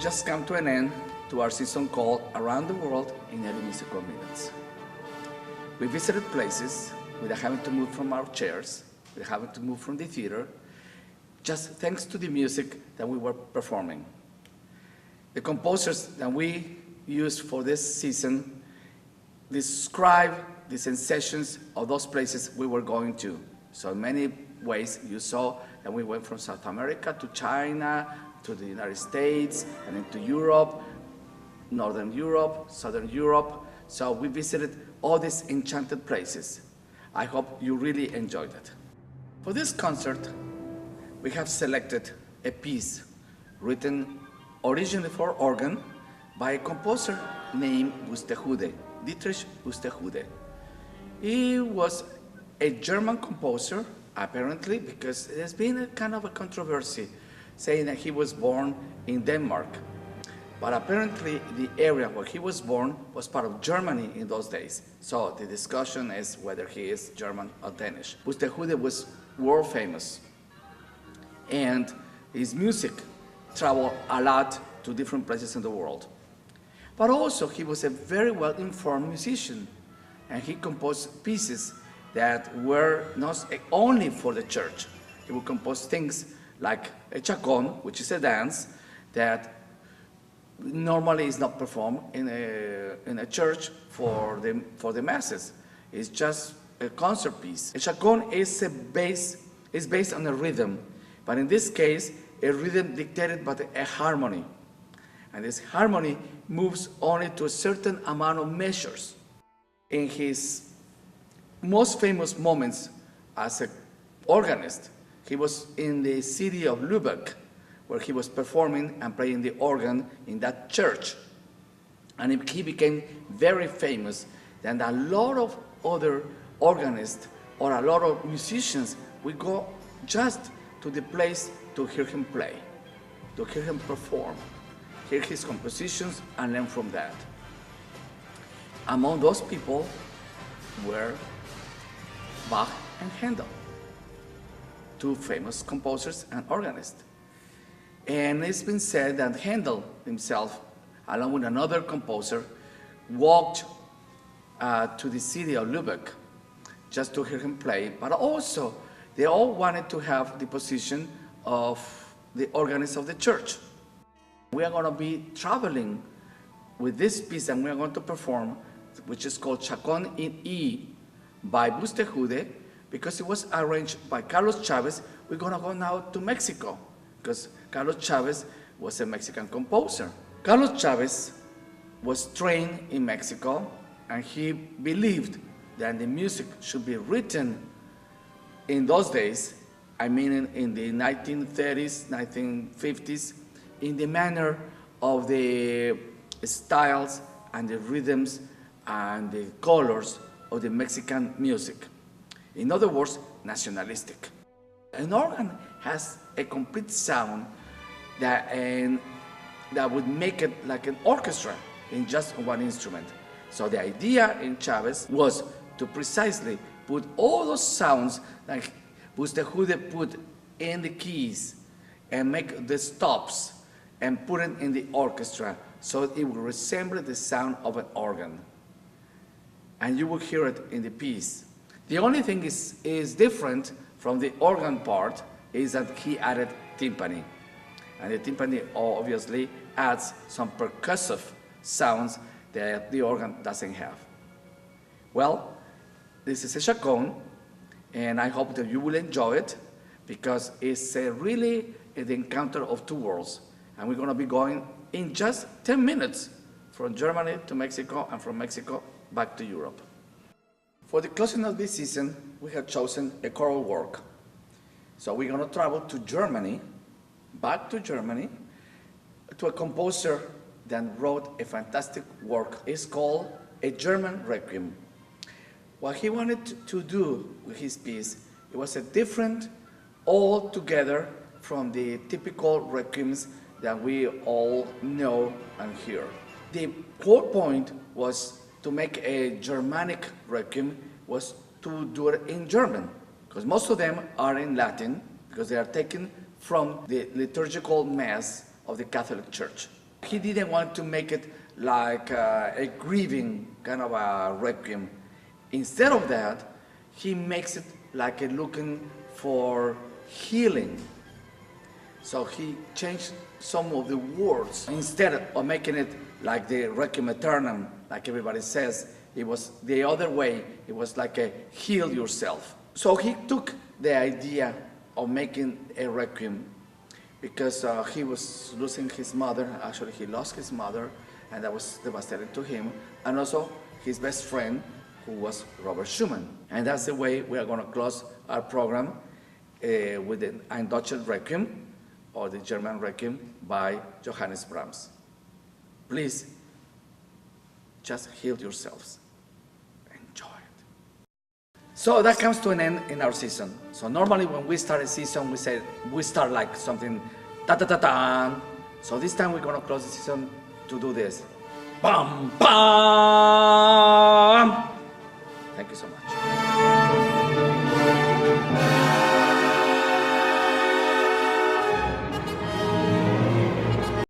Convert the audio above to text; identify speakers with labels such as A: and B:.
A: just come to an end to our season called Around the World in 80 Musical Minutes. We visited places without having to move from our chairs, without having to move from the theater, just thanks to the music that we were performing. The composers that we used for this season describe the sensations of those places we were going to. So in many ways you saw that we went from South America to China, to the United States, and into Europe, Northern Europe, Southern Europe. So we visited all these enchanted places. I hope you really enjoyed it. For this concert, we have selected a piece written originally for organ by a composer named Buxtehude, Dietrich Buxtehude. He was a German composer, apparently, because there's been a kind of a controversy saying that he was born in Denmark. But apparently the area where he was born was part of Germany in those days. So the discussion is whether he is German or Danish. Buxtehude was world famous, and his music traveled a lot to different places in the world. But also he was a very well-informed musician, and he composed pieces that were not only for the church. He would compose things like a chacon, which is a dance that normally is not performed in a church for the masses. It's just a concert piece. A chacon is based on a rhythm, but in this case, a rhythm dictated by a harmony. And this harmony moves only to a certain amount of measures. In his most famous moments as an organist, he was in the city of Lübeck, where he was performing and playing the organ in that church. And he became very famous. And a lot of other organists or a lot of musicians would go just to the place to hear him play, to hear him perform, hear his compositions and learn from that. Among those people were Bach and Handel, two famous composers and organists. And it's been said that Handel himself, along with another composer, walked to the city of Lübeck just to hear him play, but also they all wanted to have the position of the organist of the church. We are going to be traveling with this piece that we are going to perform, which is called Chacon in E by Buxtehude, because it was arranged by Carlos Chavez. We're going to go now to Mexico, because Carlos Chavez was a Mexican composer. Carlos Chavez was trained in Mexico, and he believed that the music should be written in those days, I mean in the 1930s, 1950s, in the manner of the styles and the rhythms and the colors of the Mexican music. In other words, nationalistic. An organ has a complete sound that would make it like an orchestra in just one instrument. So the idea in Chavez was to precisely put all those sounds like Buxtehude put in the keys and make the stops and put it in the orchestra so it would resemble the sound of an organ. And you will hear it in the piece. The only thing is different from the organ part is that he added timpani. And the timpani obviously adds some percussive sounds that the organ doesn't have. Well, this is a chacon, and I hope that you will enjoy it, because it's really the encounter of two worlds. And we're going to be going in just 10 minutes from Germany to Mexico and from Mexico back to Europe. For the closing of this season, we have chosen a choral work. So we're going to travel to Germany, back to Germany, to a composer that wrote a fantastic work. It's called A German Requiem. What he wanted to do with his piece, it was a different altogether from the typical requiems that we all know and hear. The whole point was to make a Germanic requiem, was to do it in German, because most of them are in Latin, because they are taken from the liturgical mass of the Catholic Church. He didn't want to make it like a grieving kind of a requiem. Instead of that, he makes it like a looking for healing. So he changed some of the words. Instead of making it like the Requiem Aeternam, like everybody says, it was the other way. It was like a heal yourself. So he took the idea of making a requiem because he was losing his mother. Actually, he lost his mother, and that was devastating to him. And also his best friend, who was Robert Schumann. And that's the way we are going to close our program with the Ein Deutsches Requiem, or the German Requiem by Johannes Brahms. Please, just heal yourselves. Enjoy it. So that comes to an end in our season. So normally when we start a season, we start like something ta-ta-ta-ta. So this time we're going to close the season to do this. Bam, bam!